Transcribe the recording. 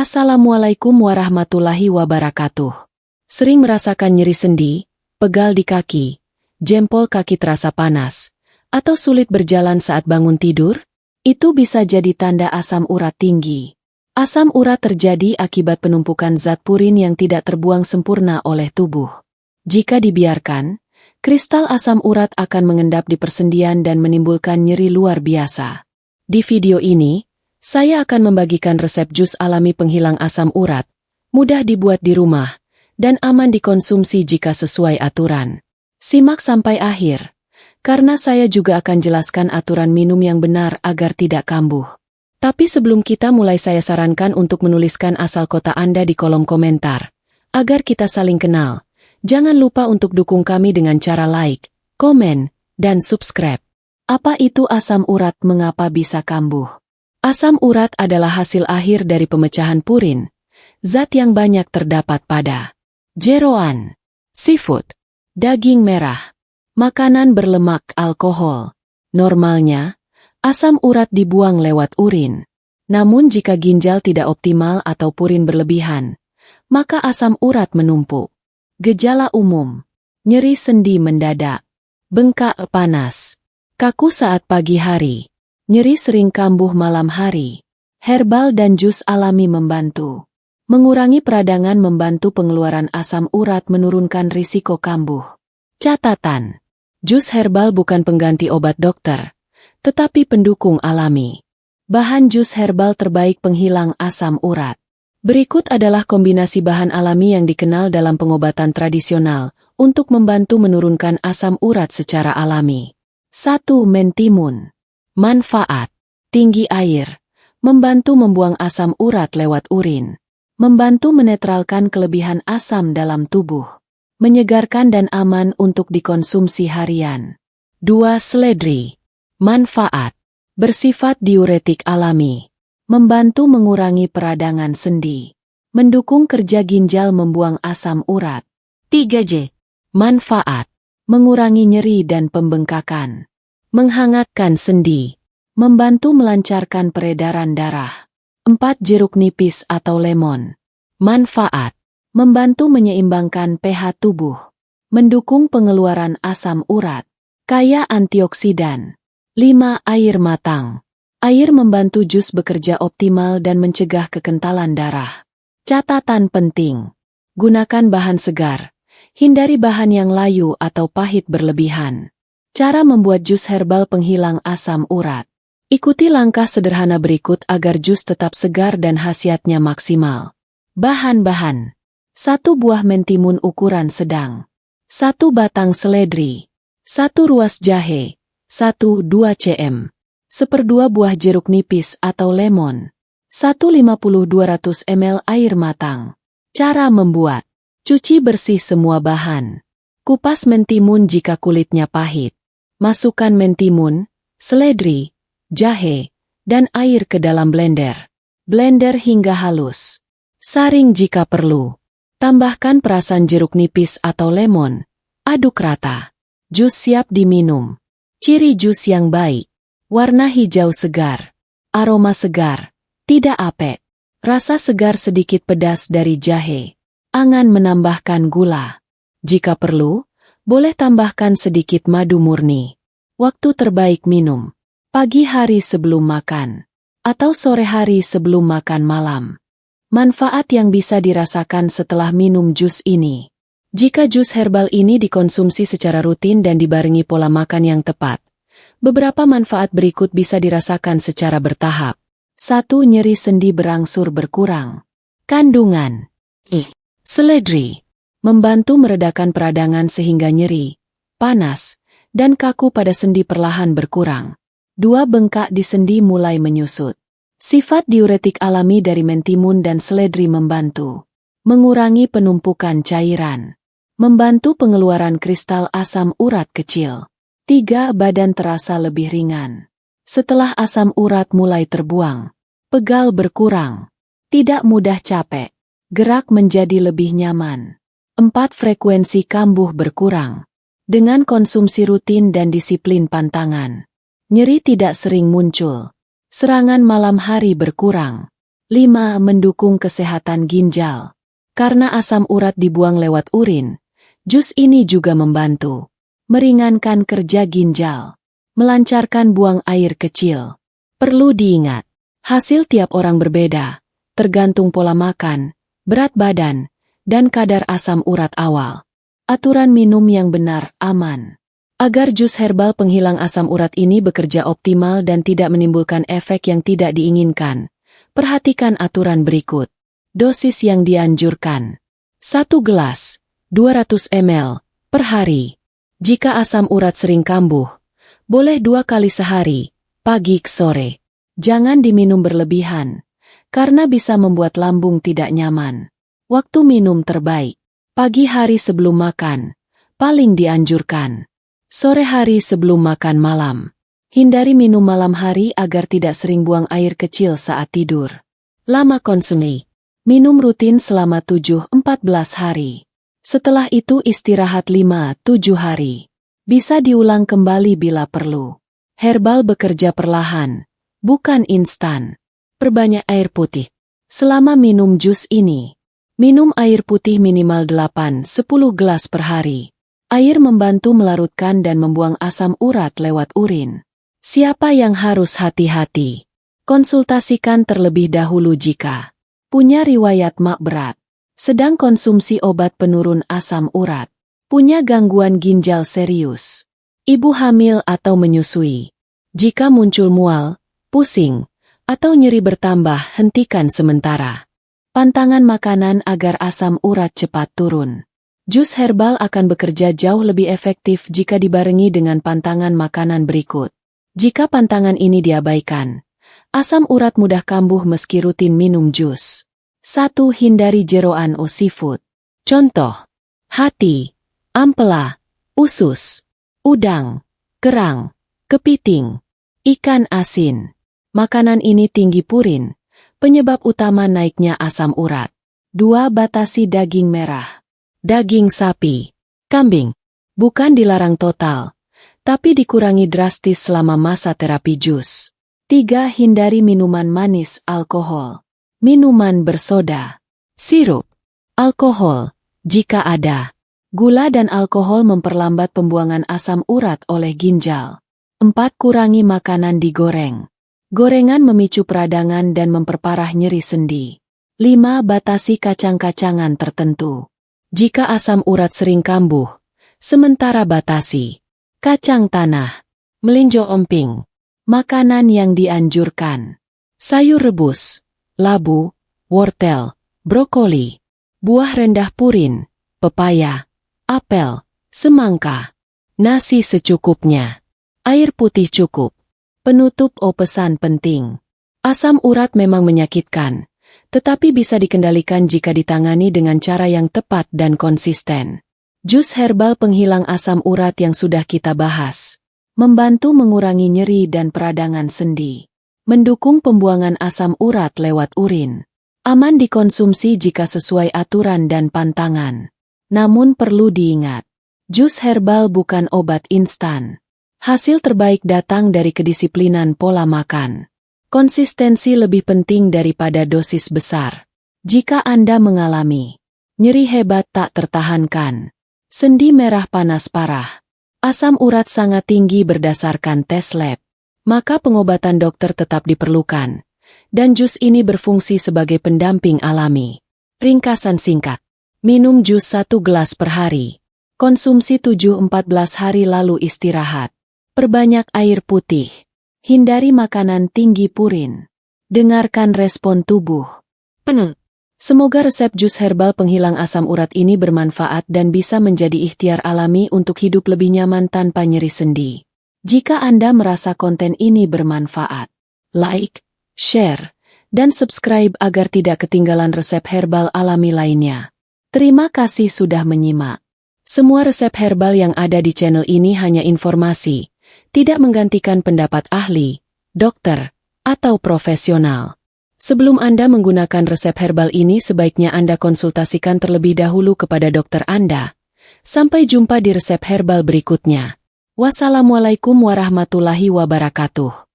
Assalamualaikum warahmatullahi wabarakatuh. Sering merasakan nyeri sendi, pegal di kaki, jempol kaki terasa panas, atau sulit berjalan saat bangun tidur? Itu bisa jadi tanda asam urat tinggi. Asam urat terjadi akibat penumpukan zat purin yang tidak terbuang sempurna oleh tubuh. Jika dibiarkan, kristal asam urat akan mengendap di persendian dan menimbulkan nyeri luar biasa. Di video ini, saya akan membagikan resep jus alami penghilang asam urat, mudah dibuat di rumah, dan aman dikonsumsi jika sesuai aturan. Simak sampai akhir, karena saya juga akan jelaskan aturan minum yang benar agar tidak kambuh. Tapi sebelum kita mulai, saya sarankan untuk menuliskan asal kota Anda di kolom komentar, agar kita saling kenal. Jangan lupa untuk dukung kami dengan cara like, komen, dan subscribe. Apa itu asam urat? Mengapa bisa kambuh? Asam urat adalah hasil akhir dari pemecahan purin, zat yang banyak terdapat pada jeroan, seafood, daging merah, makanan berlemak, alkohol. Normalnya, asam urat dibuang lewat urin. Namun jika ginjal tidak optimal atau purin berlebihan, maka asam urat menumpuk. Gejala umum: nyeri sendi mendadak, bengkak panas, kaku saat pagi hari, nyeri sering kambuh malam hari. Herbal dan jus alami membantu mengurangi peradangan, membantu pengeluaran asam urat, menurunkan risiko kambuh. Catatan: jus herbal bukan pengganti obat dokter, tetapi pendukung alami. Bahan jus herbal terbaik penghilang asam urat. Berikut adalah kombinasi bahan alami yang dikenal dalam pengobatan tradisional untuk membantu menurunkan asam urat secara alami. 1. Mentimun. Manfaat: tinggi air, membantu membuang asam urat lewat urin, membantu menetralkan kelebihan asam dalam tubuh, menyegarkan dan aman untuk dikonsumsi harian. 2. Seledri. Manfaat: bersifat diuretik alami, membantu mengurangi peradangan sendi, mendukung kerja ginjal, membuang asam urat. 3J. Manfaat: mengurangi nyeri dan pembengkakan, menghangatkan sendi, membantu melancarkan peredaran darah. 4. Jeruk nipis atau lemon. Manfaat: membantu menyeimbangkan pH tubuh, mendukung pengeluaran asam urat, kaya antioksidan. 5. Air matang. Air membantu jus bekerja optimal dan mencegah kekentalan darah. Catatan penting: gunakan bahan segar, hindari bahan yang layu atau pahit berlebihan. Cara membuat jus herbal penghilang asam urat. Ikuti langkah sederhana berikut agar jus tetap segar dan khasiatnya maksimal. Bahan-bahan: 1 buah mentimun ukuran sedang, 1 batang seledri, 1 ruas jahe, 1/2 cm, 1/2 buah jeruk nipis atau lemon, 150-200 ml air matang. Cara membuat: cuci bersih semua bahan. Kupas mentimun jika kulitnya pahit. Masukkan mentimun, seledri, jahe, dan air ke dalam blender. Blender hingga halus. Saring jika perlu. Tambahkan perasan jeruk nipis atau lemon. Aduk rata. Jus siap diminum. Ciri jus yang baik: warna hijau segar, aroma segar, tidak apek, rasa segar, sedikit pedas dari jahe. Angan menambahkan gula. Jika perlu, boleh tambahkan sedikit madu murni. Waktu terbaik minum: pagi hari sebelum makan, atau sore hari sebelum makan malam. Manfaat yang bisa dirasakan setelah minum jus ini. Jika jus herbal ini dikonsumsi secara rutin dan dibarengi pola makan yang tepat, beberapa manfaat berikut bisa dirasakan secara bertahap. 1. Nyeri sendi berangsur berkurang. Kandungan seledri membantu meredakan peradangan sehingga nyeri, panas, dan kaku pada sendi perlahan berkurang. 2. Bengkak di sendi mulai menyusut. Sifat diuretik alami dari mentimun dan seledri membantu mengurangi penumpukan cairan, membantu pengeluaran kristal asam urat kecil. 3. Badan terasa lebih ringan. Setelah asam urat mulai terbuang, pegal berkurang, tidak mudah capek, gerak menjadi lebih nyaman. 4. Frekuensi kambuh berkurang. Dengan konsumsi rutin dan disiplin pantangan, nyeri tidak sering muncul. Serangan malam hari berkurang. 5. Mendukung kesehatan ginjal. Karena asam urat dibuang lewat urin, jus ini juga membantu meringankan kerja ginjal, melancarkan buang air kecil. Perlu diingat, hasil tiap orang berbeda, tergantung pola makan, berat badan, dan kadar asam urat awal. Aturan minum yang benar, aman. Agar jus herbal penghilang asam urat ini bekerja optimal dan tidak menimbulkan efek yang tidak diinginkan, perhatikan aturan berikut. Dosis yang dianjurkan. 1 gelas, 200 ml, per hari. Jika asam urat sering kambuh, boleh 2 kali sehari, pagi ke sore. Jangan diminum berlebihan, karena bisa membuat lambung tidak nyaman. Waktu minum terbaik. Pagi hari sebelum makan, paling dianjurkan. Sore hari sebelum makan malam. Hindari minum malam hari agar tidak sering buang air kecil saat tidur. Lama konsumsi. Minum rutin selama 7-14 hari. Setelah itu istirahat 5-7 hari. Bisa diulang kembali bila perlu. Herbal bekerja perlahan, bukan instan. Perbanyak air putih. Selama minum jus ini, minum air putih minimal 8-10 gelas per hari. Air membantu melarutkan dan membuang asam urat lewat urin. Siapa yang harus hati-hati? Konsultasikan terlebih dahulu jika punya riwayat mak berat, sedang konsumsi obat penurun asam urat, punya gangguan ginjal serius, ibu hamil atau menyusui. Jika muncul mual, pusing, atau nyeri bertambah, hentikan sementara. Pantangan makanan agar asam urat cepat turun. Jus herbal akan bekerja jauh lebih efektif jika dibarengi dengan pantangan makanan berikut. Jika pantangan ini diabaikan, asam urat mudah kambuh meski rutin minum jus. 1. Hindari jeroan o seafood. Contoh, hati, ampela, usus, udang, kerang, kepiting, ikan asin. Makanan ini tinggi purin, penyebab utama naiknya asam urat. 2. Batasi daging merah. Daging sapi, kambing, bukan dilarang total, tapi dikurangi drastis selama masa terapi jus. 3. Hindari minuman manis, alkohol, minuman bersoda, sirup, alkohol, jika ada. Gula dan alkohol memperlambat pembuangan asam urat oleh ginjal. 4. Kurangi makanan digoreng. Gorengan memicu peradangan dan memperparah nyeri sendi. 5. Batasi kacang-kacangan tertentu. Jika asam urat sering kambuh, sementara batasi kacang tanah, melinjo omping. Makanan yang dianjurkan: sayur rebus, labu, wortel, brokoli, buah rendah purin, pepaya, apel, semangka. Nasi secukupnya. Air putih cukup. Penutup pesan penting. Asam urat memang menyakitkan, tetapi bisa dikendalikan jika ditangani dengan cara yang tepat dan konsisten. Jus herbal penghilang asam urat yang sudah kita bahas, membantu mengurangi nyeri dan peradangan sendi, mendukung pembuangan asam urat lewat urin. Aman dikonsumsi jika sesuai aturan dan pantangan. Namun perlu diingat, jus herbal bukan obat instan. Hasil terbaik datang dari kedisiplinan pola makan. Konsistensi lebih penting daripada dosis besar. Jika Anda mengalami nyeri hebat tak tertahankan, sendi merah panas parah, asam urat sangat tinggi berdasarkan tes lab, maka pengobatan dokter tetap diperlukan, dan jus ini berfungsi sebagai pendamping alami. Ringkasan singkat, minum jus 1 gelas per hari, konsumsi 7-14 hari lalu istirahat, perbanyak air putih. Hindari makanan tinggi purin. Dengarkan respon tubuh. Semoga resep jus herbal penghilang asam urat ini bermanfaat dan bisa menjadi ikhtiar alami untuk hidup lebih nyaman tanpa nyeri sendi. Jika Anda merasa konten ini bermanfaat, like, share, dan subscribe agar tidak ketinggalan resep herbal alami lainnya. Terima kasih sudah menyimak. Semua resep herbal yang ada di channel ini hanya informasi, tidak menggantikan pendapat ahli, dokter, atau profesional. Sebelum Anda menggunakan resep herbal ini sebaiknya Anda konsultasikan terlebih dahulu kepada dokter Anda. Sampai jumpa di resep herbal berikutnya. Wassalamualaikum warahmatullahi wabarakatuh.